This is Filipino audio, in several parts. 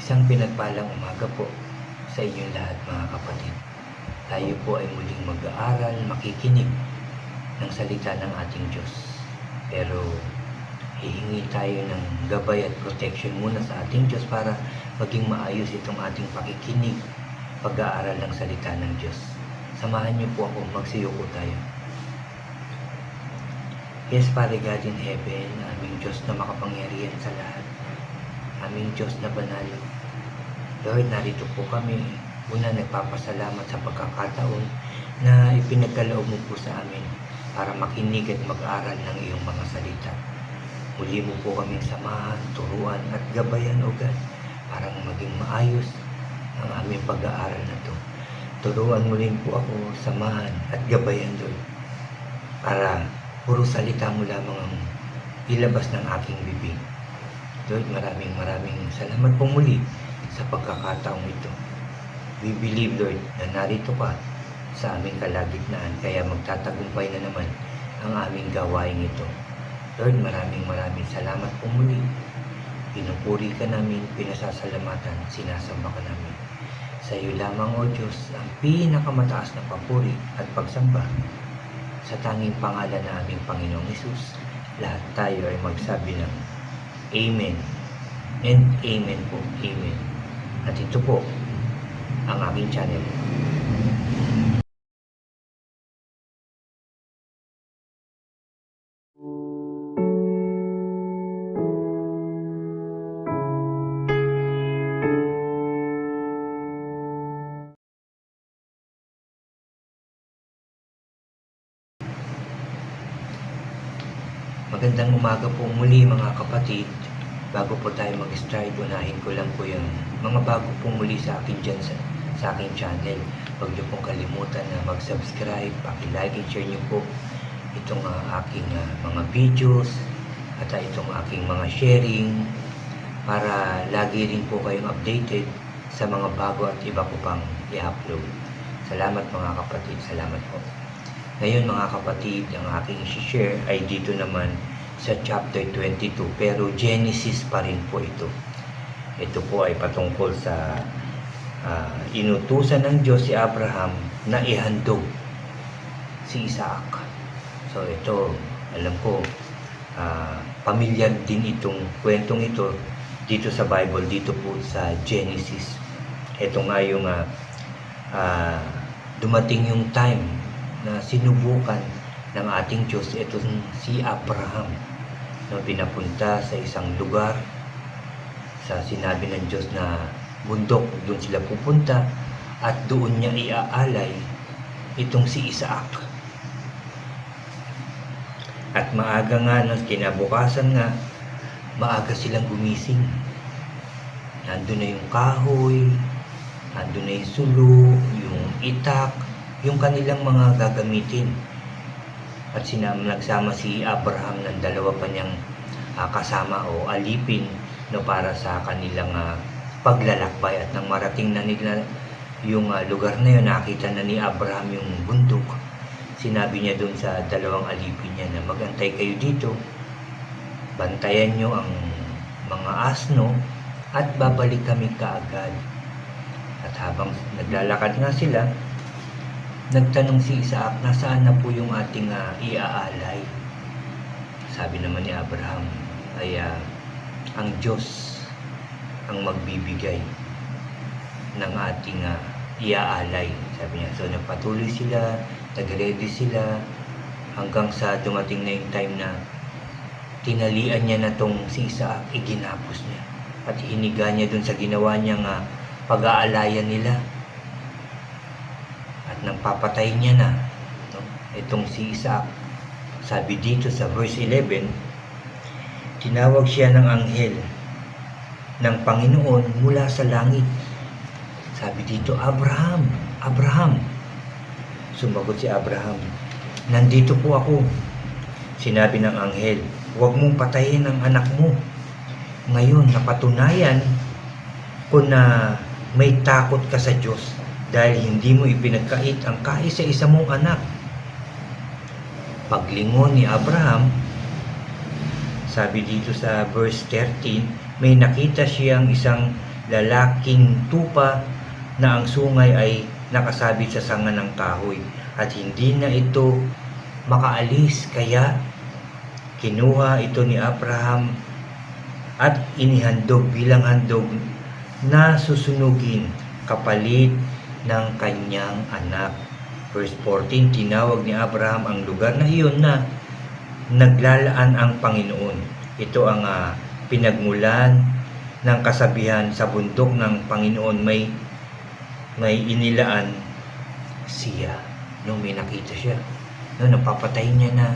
Isang pinagpalang umaga po sa inyong lahat mga kapatid. Tayo po ay muling mag-aaral, makikinig ng salita ng ating Diyos. Pero hihingi tayo ng gabay at protection muna sa ating Diyos para maging maayos itong ating pakikinig, pag-aaral ng salita ng Diyos. Samahan niyo po ako, magsiyuko tayo. Yes, Father God in heaven, aming Diyos na makapangyarihan sa lahat, aming Diyos na banal. Lord, narito po kami. Una, nagpapasalamat sa pagkakataon na ipinagkaloob mo po sa amin para makinig at mag-aral ng iyong mga salita. Muli mo po kaming samahan, turuan at gabayan, O God, para maging maayos ang aming pag-aaral na ito. Turuan mo rin po ako, samahan at gabayan, Lord, para puro salita mo lamang ang ilabas ng aking bibig. Lord, maraming salamat po muli sa pagkakataong ito. We believe, Lord, na narito ka sa aming kalagitnaan, kaya magtatagumpay na naman ang aming gawain ito. Lord, maraming salamat po muli. Pinupuri ka namin, pinasasalamatan, sinasamba ka namin. Sa iyo lamang, O Diyos, ang pinakamataas na papuri at pagsamba. Sa tanging pangalan na aming Panginoong Hesus, lahat tayo ay magsabi ng Amen and Amen po. Amen. At ito po ang aking channel. Magandang umaga po muli mga kapatid. Bago po tayo mag-start, unahin ko lang po yung mga bago po muli sa akin dyan sa aking channel. Huwag niyo pong kalimutan na mag-subscribe, paki-like and share niyo po itong aking mga videos at itong aking mga sharing para lagi rin po kayong updated sa mga bago at iba ko pang i-upload. Salamat mga kapatid, salamat po. Ngayon mga kapatid, ang aking i-share ay dito naman sa chapter 22, pero Genesis pa rin po ito. Ito po ay patungkol sa inutusan ng Diyos si Abraham na ihandog si Isaac. So ito, alam ko, pamilyar din itong kwentong ito dito sa Bible, dito po sa Genesis. Ito nga yung dumating yung time na sinubukan ng ating Diyos, ito si Abraham, na pinapunta sa isang lugar, sa sinabi ng Diyos na bundok, doon sila pupunta at doon niya iaalay itong si Isaac. At maaga nga, kinabukasan nga, maaga silang gumising. Nandun na yung kahoy, nandun na yung sulo, yung itak, yung kanilang mga gagamitin. At nagsama si Abraham ng dalawa pa niyang kasama o alipin, no, para sa kanilang paglalakbay. At nang marating na nila yung lugar na yun, nakita na ni Abraham yung bundok. Sinabi niya dun sa dalawang alipin niya na magantay kayo dito, bantayan niyo ang mga asno at babalik kami kaagad. At habang naglalakad nga sila, nagtanong si Isaac, nasaan na po yung ating iaalay? Sabi naman ni Abraham, ay ang Diyos ang magbibigay ng ating iaalay. Sabi niya, so nagpatuloy sila, nag-ready sila, hanggang sa dumating na yung time na tinalian niya na tong si Isaac, iginapos niya. At hiniga niya dun sa ginawa niyang pag-aalayan nila. Nang papatay niya na, no, itong si Isaac, sabi dito sa verse 11, tinawag siya ng anghel ng Panginoon mula sa langit. Sabi dito, Abraham, Abraham. Sumagot si Abraham, nandito po ako. Sinabi ng anghel, huwag mong patayin ang anak mo. Ngayon, napatunayan ko na may takot ka sa Diyos dahil hindi mo ipinagkait ang kaisa-isa mong anak. Paglingon ni Abraham, sabi dito sa verse 13, may nakita siyang isang lalaking tupa na ang sungay ay nakasabit sa sanga ng kahoy at hindi na ito makaalis, kaya kinuha ito ni Abraham at inihandog bilang handog na susunugin kapalit ng kanyang anak. Verse 14, tinawag ni Abraham ang lugar na iyon na naglalaan ang Panginoon. Ito ang pinagmulan ng kasabihan, sa bundok ng Panginoon may inilaan siya. Nung may nakita siya, nung napapatayin niya na,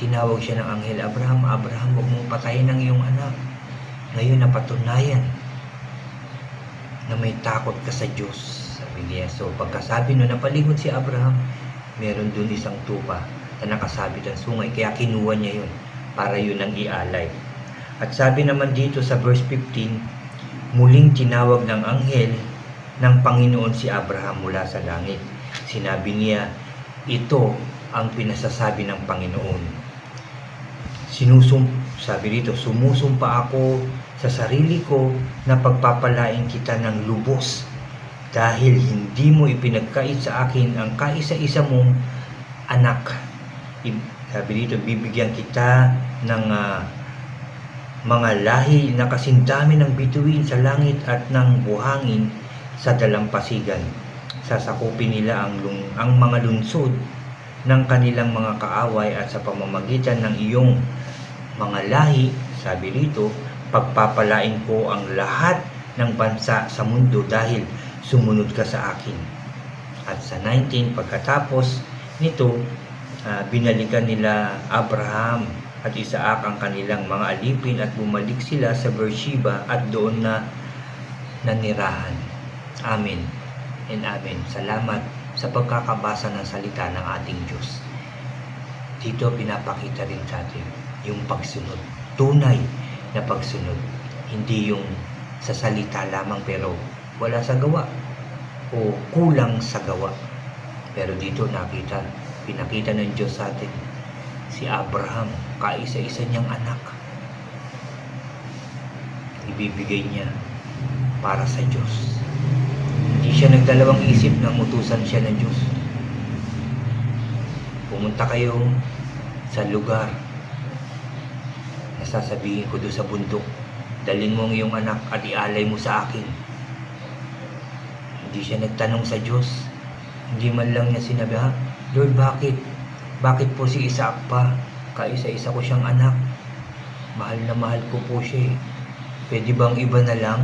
tinawag siya ng anghel, Abraham, Abraham, huwag mong patayin ang iyong anak. Ngayon napatunayan na may takot ka sa Diyos, sabi niya. So pagkasabi nun, napalingon si Abraham, meron dun isang tupa na nakasabit ang sungay, kaya kinuha niya yun para yun ang ialay. At sabi naman dito sa verse 15, muling tinawag ng anghel ng Panginoon si Abraham mula sa langit. Sinabi niya, ito ang pinasasabi ng Panginoon. Sabi dito, sumusumpa ako sa sarili ko na pagpapalain kita ng lubos dahil hindi mo ipinagkait sa akin ang kaisa-isa mong anak. Sabi dito, bibigyan kita ng mga lahi na kasindami ng bituin sa langit at ng buhangin sa dalampasigan. Sasakupin nila ang mga lunsod ng kanilang mga kaaway at sa pamamagitan ng iyong mga lahi, sabi rito, pagpapalain ko ang lahat ng bansa sa mundo dahil sumunod ka sa akin. At sa 19, pagkatapos nito, binalikan nila Abraham at Isaac ang kanilang mga alipin at bumalik sila sa Beersheba at doon na nanirahan. Amen and amen. Salamat sa pagkakabasa ng salita ng ating Diyos. Dito pinapakita rin sa atin yung pagsunod, tunay na pagsunod, hindi yung sa salita lamang pero wala sa gawa o kulang sa gawa. Pero dito pinakita ng Diyos sa atin si Abraham, kaisa-isa niyang anak, ibibigay niya para sa Diyos. Hindi siya nagdalawang isip nang utusan siya ng Diyos. Pumunta kayo sa lugar na sasabihin ko doon sa bundok, dalhin mo ang iyong anak at ialay mo sa akin. Hindi siya nagtanong sa Diyos. Hindi man lang niya sinabi, Lord, bakit? Bakit po si Isaac pa? Kaisa-isa ko siyang anak. Mahal na mahal ko po siya. Pwede bang iba na lang?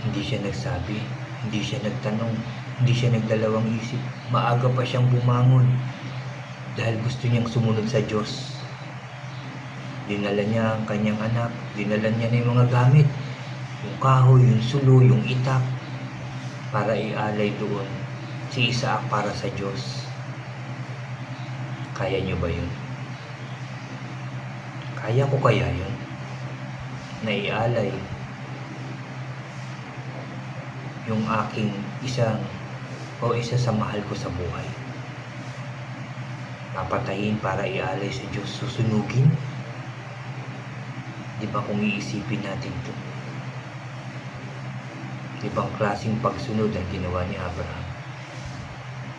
Hindi siya nagsabi. Hindi siya nagtanong. Hindi siya nagdalawang isip. Maaga pa siyang bumangon dahil gusto niyang sumunod sa Diyos. Dinala niya ang kanyang anak. Dinala niya na yung mga gamit. Yung kahoy, yung sulo, yung itak, para ialay doon si Isaac para sa Diyos. Kaya niyo ba yun? Kaya ko kaya yun? Na ialay yung aking isa sa mahal ko sa buhay. Papatayin para ialay sa Diyos. Susunugin? Di ba kung iisipin natin ito? Ibang klaseng pagsunod ang ginawa ni Abraham.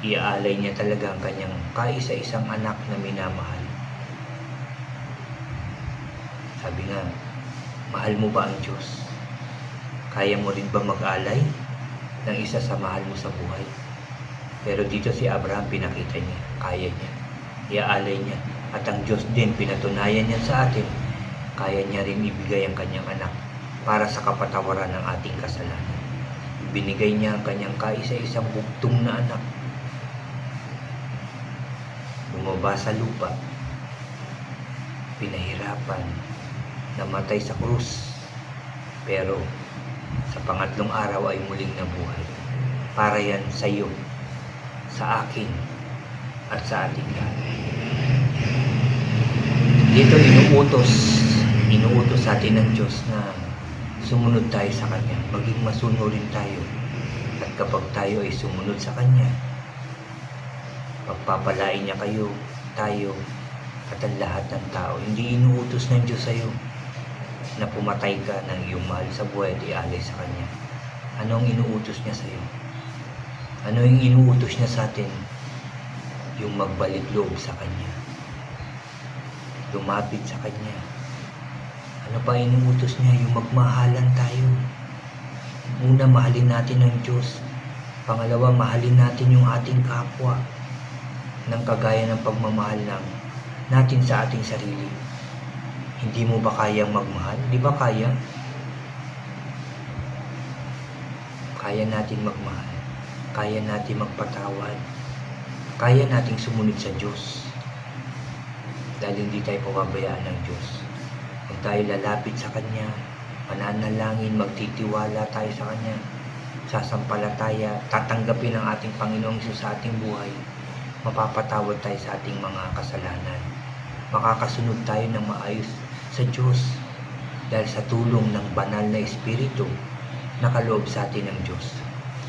Iaalay niya talaga ang kanyang kaisa-isang anak na minamahal. Sabi nga, mahal mo ba ang Diyos? Kaya mo rin ba mag-alay ng isa sa mahal mo sa buhay? Pero dito si Abraham, pinakita niya, kaya niya. Iaalay niya. At ang Diyos din, pinatunayan niya sa atin, kaya niya rin ibigay ang kanyang anak para sa kapatawaran ng ating kasalanan. Binigay niya ang kanyang kaisa-isang bugtong na anak. Bumaba sa lupa, pinahirapan, namatay sa krus, pero sa pangatlong araw ay muling nabuhay. Para yan sa iyo, sa akin, at sa ating lahat. Dito inuutos sa atin ng Diyos na sumunod tayo sa Kanya, maging masunurin tayo. At kapag tayo ay sumunod sa Kanya, pagpapalain niya tayo, at ang lahat ng tao. Hindi inuutos ng Diyos sa iyo na pumatay ka ng iyong mahal sa buhay at ialay sa Kanya, ano ang inuutos niya sa iyo? Ano yung inuutos niya sa atin? Yung magbalik loob sa Kanya, lumapit sa Kanya. Ano pa inuutos niya? Yung magmahalan tayo. Una, mahalin natin ang Diyos. Pangalawa, mahalin natin yung ating kapwa ng kagaya ng pagmamahal natin sa ating sarili. Hindi mo ba kayang magmahal? Di ba kaya? Kaya natin magmahal. Kaya natin magpatawad. Kaya nating sumunod sa Diyos. Dahil hindi tayo pababayaan ng Diyos. Kung tayo lalapit sa Kanya, mananalangin, magtitiwala tayo sa Kanya, sasampalataya, tatanggapin ang ating Panginoong Hesus sa ating buhay, mapapatawad tayo sa ating mga kasalanan. Makakasunod tayo ng maayos sa Diyos dahil sa tulong ng banal na Espiritu na kaloob sa atin ng Diyos.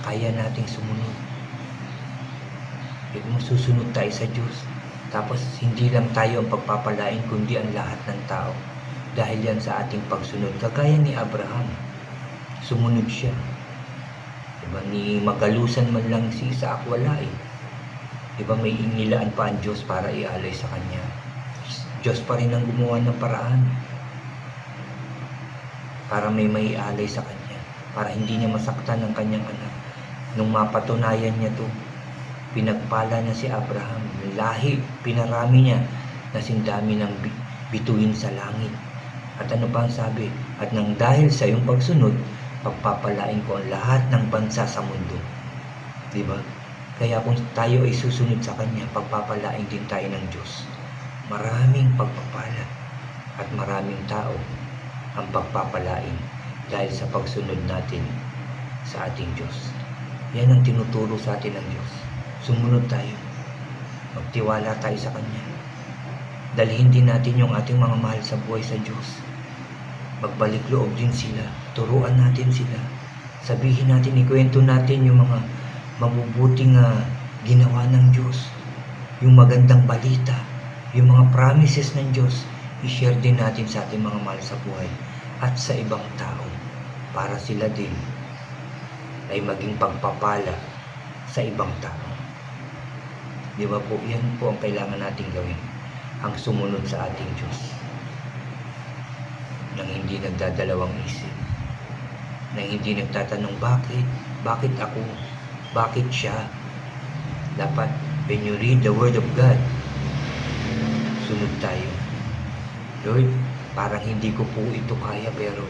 Kaya nating sumunod. Kung susunod tayo sa Diyos, tapos hindi lang tayo ang pagpapalain kundi ang lahat ng tao. Dahil yan sa ating pagsunod. Kagaya ni Abraham, sumunod siya. Diba, ni magalusan man lang si Isaac, wala eh. Diba, may inilaan pa ang Diyos para ialay sa Kanya. Diyos pa rin ang gumawa ng paraan para may maialay sa Kanya, para hindi niya masaktan ang Kanyang anak. Nung mapatunayan niya to, pinagpala niya si Abraham. Lahi, pinarami niya na sindami ng bituin sa langit. At ano pa ang sabi? At nang dahil sa iyong pagsunod, pagpapalain ko ang lahat ng bansa sa mundo. Diba? Kaya kung tayo ay susunod sa Kanya, pagpapalain din tayo ng Diyos. Maraming pagpapala at maraming tao ang pagpapalain dahil sa pagsunod natin sa ating Diyos. Yan ang tinuturo sa atin ng Diyos. Sumunod tayo. Magtiwala tayo sa Kanya. Dalhin din natin yung ating mga mahal sa buhay sa Diyos. Magbalik loob din sila. Turuan natin sila. Sabihin natin, ikwento natin yung mga mabubuting ginawa ng Diyos. Yung magandang balita. Yung mga promises ng Diyos. I-share din natin sa ating mga mahal sa buhay at sa ibang tao para sila din ay maging pagpapala sa ibang tao. Di ba po? Yan po ang kailangan natin gawin. Ang sumunod sa ating Diyos. Nang hindi nagdadalawang isip. Nang hindi nagtatanong bakit ako? Bakit siya? Dapat when you read the Word of God, sunod tayo. Lord, parang hindi ko po ito kaya pero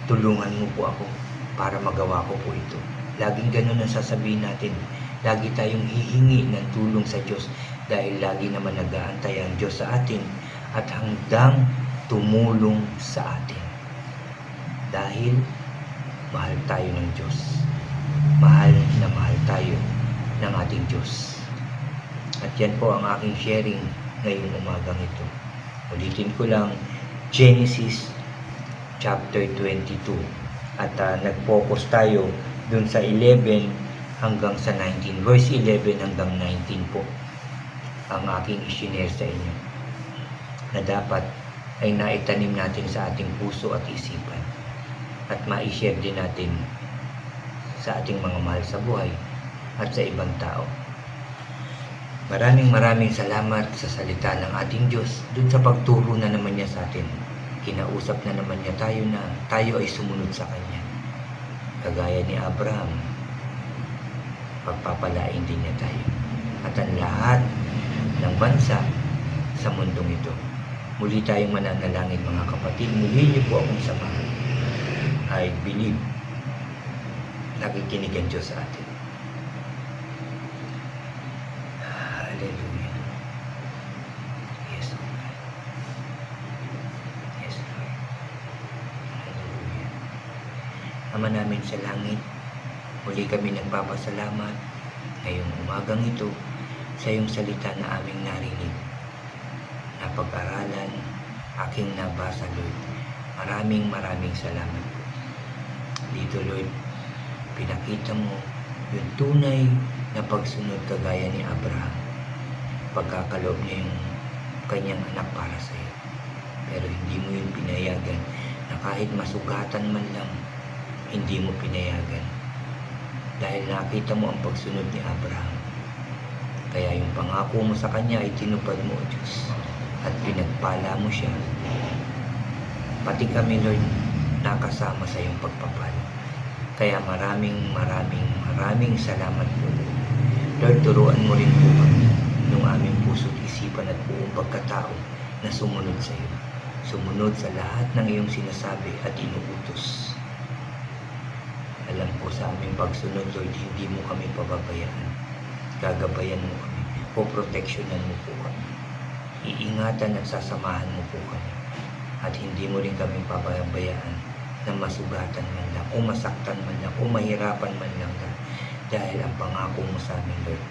tulungan mo po ako para magawa ko po ito. Laging ganun ang sasabihin natin. Lagi tayong hihingi ng tulong sa Diyos dahil lagi naman nag-aantay ang Diyos sa atin at hanggang tumulong sa atin. Dahil mahal tayo ng Diyos. Mahal na mahal tayo ng ating Diyos. At yan po ang aking sharing ngayong umagang ito. Ulitin ko lang, Genesis chapter 22. At nag-focus tayo dun sa 11 hanggang sa 19. Verse 11 hanggang 19 po ang aking i-share sa inyo. Na dapat ay naitanim natin sa ating puso at isipan. At ma-share din natin sa ating mga mahal sa buhay at sa ibang tao. Maraming salamat sa salita ng ating Diyos dun sa pagturo na naman niya sa atin. Kinausap na naman niya tayo na tayo ay sumunod sa Kanya. Kagaya ni Abraham, pagpapalain din niya tayo. At ang lahat ng bansa sa mundong ito. Muli tayong mananalangin mga kapatid. Muli niyo po akong samahan. I believe nakikinig ang Diyos sa atin. Hallelujah. Yes, Lord. Yes, Lord. Hallelujah. Ama namin sa langit, muli kami nagpapasalamat ngayong umagang ito sa iyong salita na aming narinig, na pag-aralan, aking nabasa, Lord. Maraming salamat. Dito, Lord, pinakita mo yung tunay na pagsunod kagaya ni Abraham. Pagkakaloob niya yung kanyang anak para sa iyo. Pero hindi mo yun pinayagan na kahit masugatan man lang, hindi mo pinayagan. Dahil nakita mo ang pagsunod ni Abraham. Kaya yung pangako mo sa kanya ay tinupad mo, O Diyos. At pinagpala mo siya. Pati kami, Lord, nakasama sa iyong pagpapala. Kaya maraming salamat po. Lord, turuan mo rin po kami ng aming puso't isipan at buong pagkatao na sumunod sa iyo. Sumunod sa lahat ng iyong sinasabi at inuutos. Alam po sa aming pagsunod, Lord, hindi mo kami pababayaan. Gagabayan mo kami. Poproteksyonan mo po kami. Iingatan at sasamahan mo po kami. At hindi mo rin kami pababayaan na masugatan man lang, o masaktan man lang, o mahirapan man lang. Dahil ang pangako mo sa amin, Lord,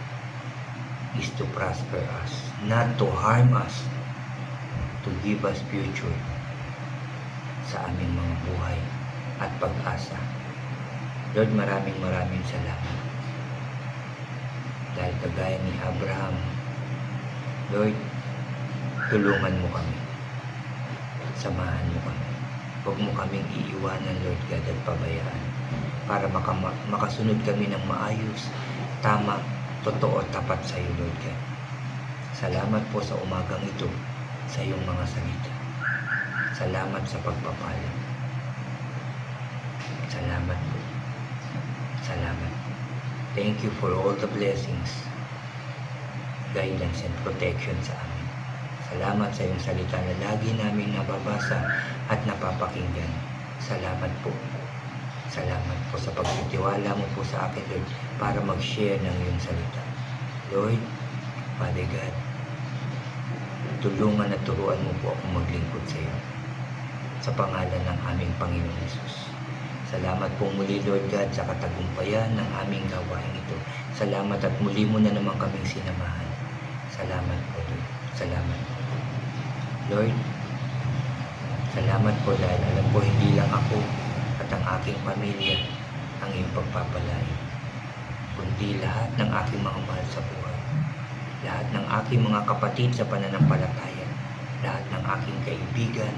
is to prosper us, not to harm us, to give us future sa aming mga buhay at pag-asa. Lord, maraming salamat. Dahil kagaya ni Abraham, Lord, tulungan mo kami. Samahan mo kami. Huwag mo kaming iiwanan, Lord God, at pabayaan para makasunod kami ng maayos, tama, totoo at tapat sa iyo, Lord God. Salamat po sa umagang ito sa iyong mga salita. Salamat sa pagpapala. Salamat po. Salamat. Thank you for all the blessings, guidance, and protection sa amin. Salamat sa iyong salita na lagi namin nababasa at napapakinggan. Salamat po. Salamat po sa pagtitiwala mo po sa akin, Lord, para mag-share ng iyong salita. Lord, Father God, tulungan at turuan mo po akong maglingkod sa iyo. Sa pangalan ng aming Panginoon Jesus. Salamat po muli, Lord God, sa katagumpayan ng aming gawain ito. Salamat at muli mo na naman kaming sinamahan. Salamat po, Lord. Salamat po. Lord, salamat po dahil alam po hindi lang ako at ang aking pamilya ang iyong pagpapalain, kundi lahat ng aking mga mahal sa buhay, lahat ng aking mga kapatid sa pananampalataya, lahat ng aking kaibigan,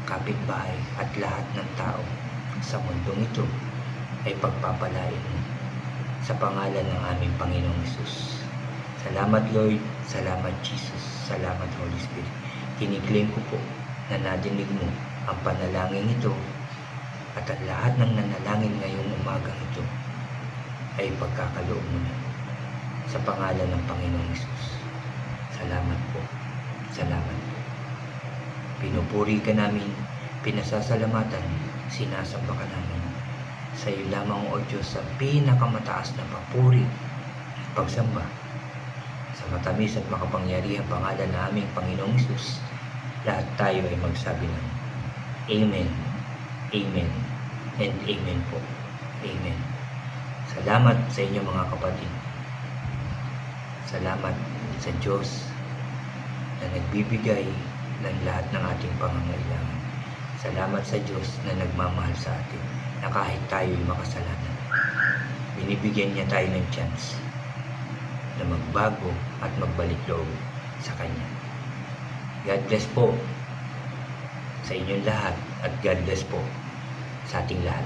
kapitbahay at lahat ng tao sa mundong ito ay pagpapalain mo sa pangalan ng aming Panginoong Hesus. Salamat, Lord. Salamat, Jesus. Salamat, Holy Spirit. Kiniklaim ko po na nadinig mo ang panalangin ito at ang lahat ng nanalangin ngayong umagang ito ay pagkakaloob mo na sa pangalan ng Panginoong Hesus. Salamat po. Salamat po. Pinupuri ka namin, pinasasalamatan, sinasamba ka namin. Sa iyo lamang, O Diyos, sa pinakamataas na papuri at pagsamba sa matamis at makapangyarihang pangalan na aming Panginoong Hesus. Lahat tayo ay magsabi ng Amen, Amen, and Amen po. Amen. Salamat sa inyo mga kapatid. Salamat sa Diyos na nagbibigay ng lahat ng ating pangangailangan. Salamat sa Diyos na nagmamahal sa atin, na kahit tayo'y makasalanan, binibigyan niya tayo ng chance na magbago at magbalik loob sa Kanya. God bless po sa inyong lahat at God bless po sa ating lahat.